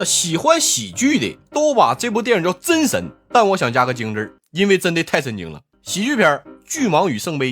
那喜欢喜剧的都把这部电影叫真神，但我想加个精字，因为真的太神经了。喜剧片《巨蟒与圣杯》，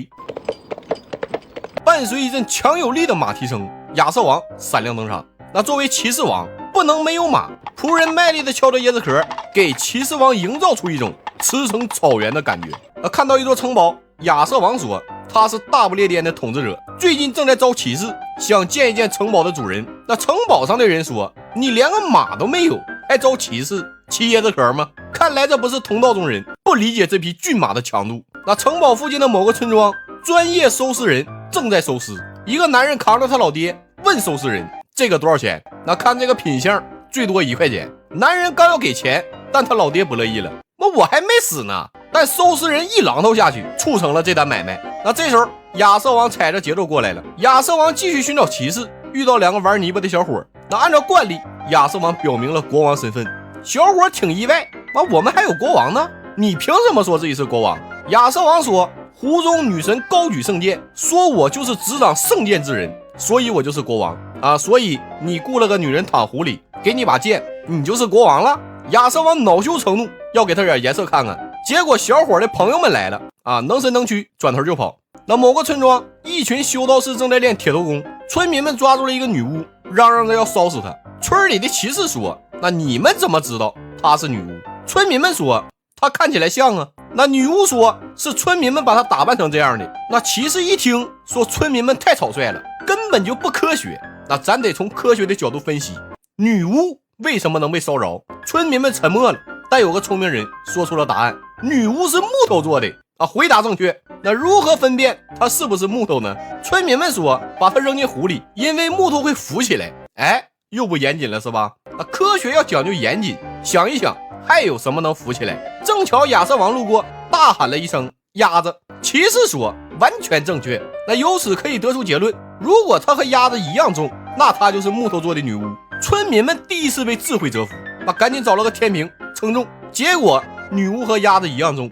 伴随一阵强有力的马蹄声，亚瑟王闪亮登场。那作为骑士王，不能没有马。仆人卖力的敲着椰子壳，给骑士王营造出一种驰骋草原的感觉。看到一座城堡，亚瑟王说他是大不列颠的统治者，最近正在招骑士，想见一见城堡的主人。那城堡上的人说，你连个马都没有，还招骑士，骑椰子壳吗？看来这不是同道中人，不理解这匹骏马的强度。那城堡附近的某个村庄，专业收尸人正在收尸，一个男人扛着他老爹问收尸人，这个多少钱？那看这个品相，最多1块钱。男人刚要给钱，但他老爹不乐意了，那我还没死呢。但收尸人一榔头下去，促成了这单买卖。那这时候亚瑟王踩着节奏过来了，亚瑟王继续寻找骑士，遇到2个玩泥巴的小伙。那按照惯例，亚瑟王表明了国王身份，小伙挺意外，我们还有国王呢，你凭什么说自己是国王？亚瑟王说，湖中女神高举圣剑，说我就是执掌圣剑之人，所以我就是国王啊！所以你雇了个女人躺湖里，给你把剑，你就是国王了。亚瑟王恼羞成怒，要给他点颜色看看。结果小伙的朋友们来了啊，能伸能屈，转头就跑。那某个村庄，一群修道士正在练铁头功，村民们抓住了一个女巫，嚷着要烧死她。村里的骑士说，那你们怎么知道她是女巫？村民们说，她看起来像啊。那女巫说，是村民们把她打扮成这样的。那骑士一听说村民们太草率了，根本就不科学。那咱得从科学的角度分析，女巫为什么能被烧着？村民们沉默了，但有个聪明人说出了答案，女巫是木头做的啊！回答正确。那如何分辨它是不是木头呢？村民们说，把它扔进湖里，因为木头会浮起来。哎，又不严谨了是吧？那科学要讲究严谨，想一想还有什么能浮起来？正巧亚瑟王路过，大喊了一声鸭子。骑士说，完全正确。那由此可以得出结论，如果它和鸭子一样重，那它就是木头做的女巫。村民们第一次被智慧折服，赶紧找了个天平称重，结果女巫和鸭子一样重，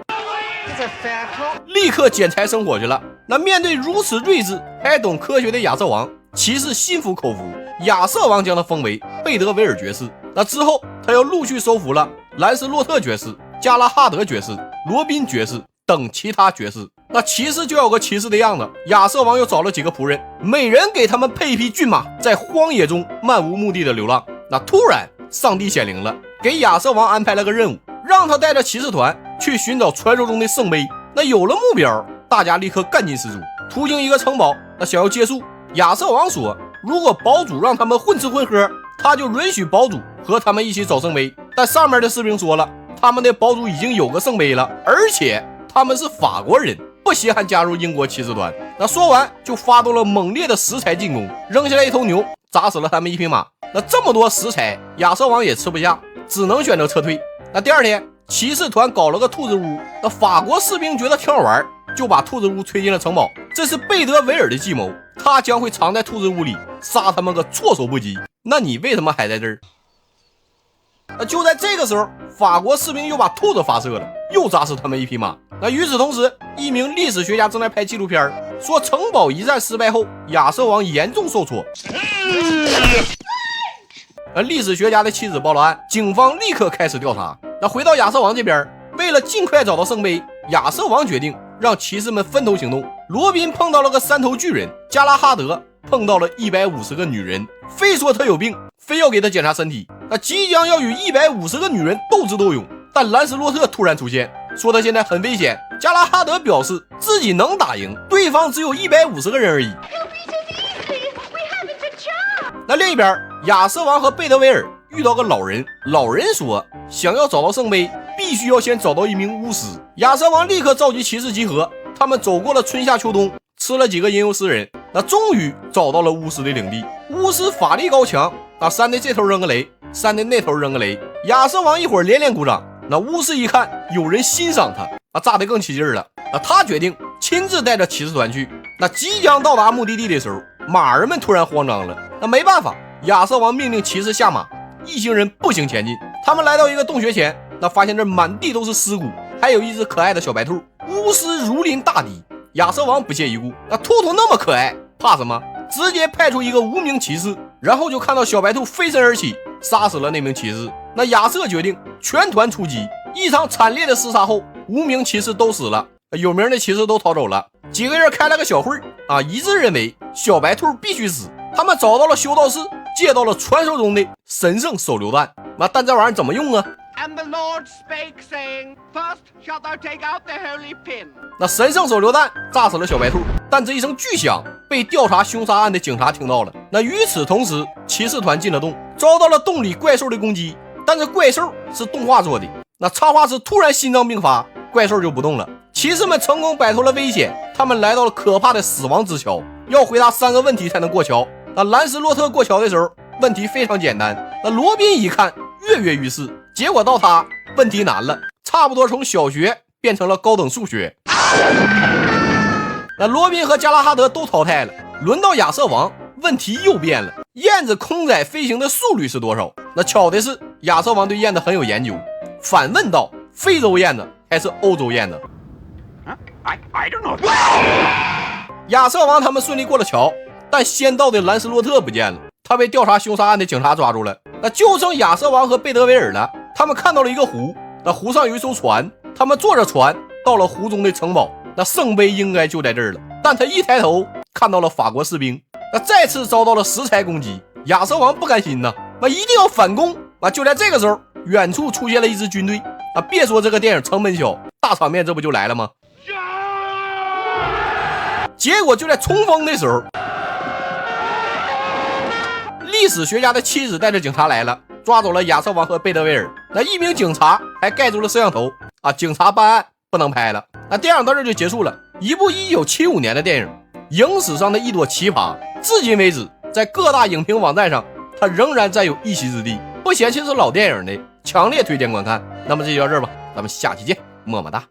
立刻捡柴生火去了。那面对如此睿智还懂科学的亚瑟王，骑士心服口服，亚瑟王将他封为贝德维尔爵士。那之后他又陆续收服了兰斯洛特爵士、加拉哈德爵士、罗宾爵士等其他爵士。那骑士就要个骑士的样子，亚瑟王又找了几个仆人，每人给他们配一匹骏马，在荒野中漫无目的的流浪。那突然上帝显灵了，给亚瑟王安排了个任务，让他带着骑士团去寻找传说中的圣杯。那有了目标，大家立刻干劲十足，途经一个城堡，那想要借宿。亚瑟王说，如果堡主让他们混吃混喝，他就允许堡主和他们一起找圣杯。但上面的士兵说了，他们的堡主已经有个圣杯了，而且他们是法国人，不稀罕加入英国骑士团。那说完就发动了猛烈的食材进攻，扔下来一头牛，砸死了他们一匹马。那这么多食材，亚瑟王也吃不下，只能选择撤退。那第二天，骑士团搞了个兔子屋，那法国士兵觉得挺好玩，就把兔子屋推进了城堡。这是贝德维尔的计谋，他将会藏在兔子屋里，杀他们个措手不及。那你为什么还在这儿？那就在这个时候，法国士兵又把兔子发射了，又砸死他们一匹马。那与此同时，一名历史学家正在拍纪录片，说城堡一战失败后，亚瑟王严重受挫。历史学家的妻子报了案，警方立刻开始调查。那回到亚瑟王这边，为了尽快找到圣杯，亚瑟王决定让骑士们分头行动。罗宾碰到了个3头巨人，加拉哈德碰到了150个女人，非说他有病，非要给他检查身体。那即将要与150个女人斗智斗勇，但兰斯洛特突然出现，说他现在很危险。加拉哈德表示自己能打赢，对方只有150个人而已。那另一边，亚瑟王和贝德维尔遇到个老人，老人说想要找到圣杯，必须要先找到一名巫师。亚瑟王立刻召集骑士集合，他们走过了春夏秋冬，吃了几个吟游诗人，那终于找到了巫师的领地。巫师法力高强，那山的这头扔个雷，山的那头扔个雷，亚瑟王一会儿连连鼓掌。那巫师一看有人欣赏他，炸得更起劲了。那他决定亲自带着骑士团去。那即将到达目的地的时候，马儿们突然慌张了。那没办法，亚瑟王命令骑士下马，一行人步行前进。他们来到一个洞穴前，那发现这满地都是尸骨，还有一只可爱的小白兔。巫师如临大敌，亚瑟王不屑一顾，那兔兔那么可爱，怕什么？直接派出一个无名骑士，然后就看到小白兔飞身而起，杀死了那名骑士。那亚瑟决定全团出击，一场惨烈的厮杀后，5名骑士都死了，有名的骑士都逃走了。几个人开了个小会一致认为小白兔必须死。他们找到了修道士，借到了传说中的神圣手榴弹。但这玩意儿怎么用啊？ And the Lord spake, saying, First shalt thou take out the holy pin. 那神圣手榴弹炸死了小白兔，但这一声巨响被调查凶杀案的警察听到了。那与此同时，骑士团进了洞，遭到了洞里怪兽的攻击。但是怪兽是动画做的，那插画师突然心脏病发，怪兽就不动了。骑士们成功摆脱了危险，他们来到了可怕的死亡之桥，要回答3个问题才能过桥。那兰斯洛特过桥的时候，问题非常简单。那罗宾一看，跃跃欲试。结果到他问题难了，差不多从小学变成了高等数学。那罗宾和加拉哈德都淘汰了，轮到亚瑟王，问题又变了。燕子空载飞行的速率是多少？那巧的是，亚瑟王对燕子很有研究，反问道：非洲燕子还是欧洲燕子？ I don't know. 亚瑟王他们顺利过了桥，但先到的兰斯洛特不见了，他被调查凶杀案的警察抓住了。那就剩亚瑟王和贝德维尔了。他们看到了一个湖，那湖上有一艘船，他们坐着船到了湖中的城堡，那圣杯应该就在这儿了。但他一抬头看到了法国士兵，那再次遭到了石材攻击。亚瑟王不甘心呐，那一定要反攻。就在这个时候，远处出现了一支军队。别说这个电影成本小，大场面这不就来了吗？结果就在冲锋的时候，历史学家的妻子带着警察来了，抓走了亚瑟王和贝德维尔。那一名警察还盖住了摄像头警察办案不能拍了。那电影到这就结束了，一部1975年的电影，影史上的一朵奇葩，至今为止在各大影评网站上它仍然占有一席之地。不嫌弃是老电影的，强烈推荐观看。那么这就到这儿吧，咱们下期见，么么哒。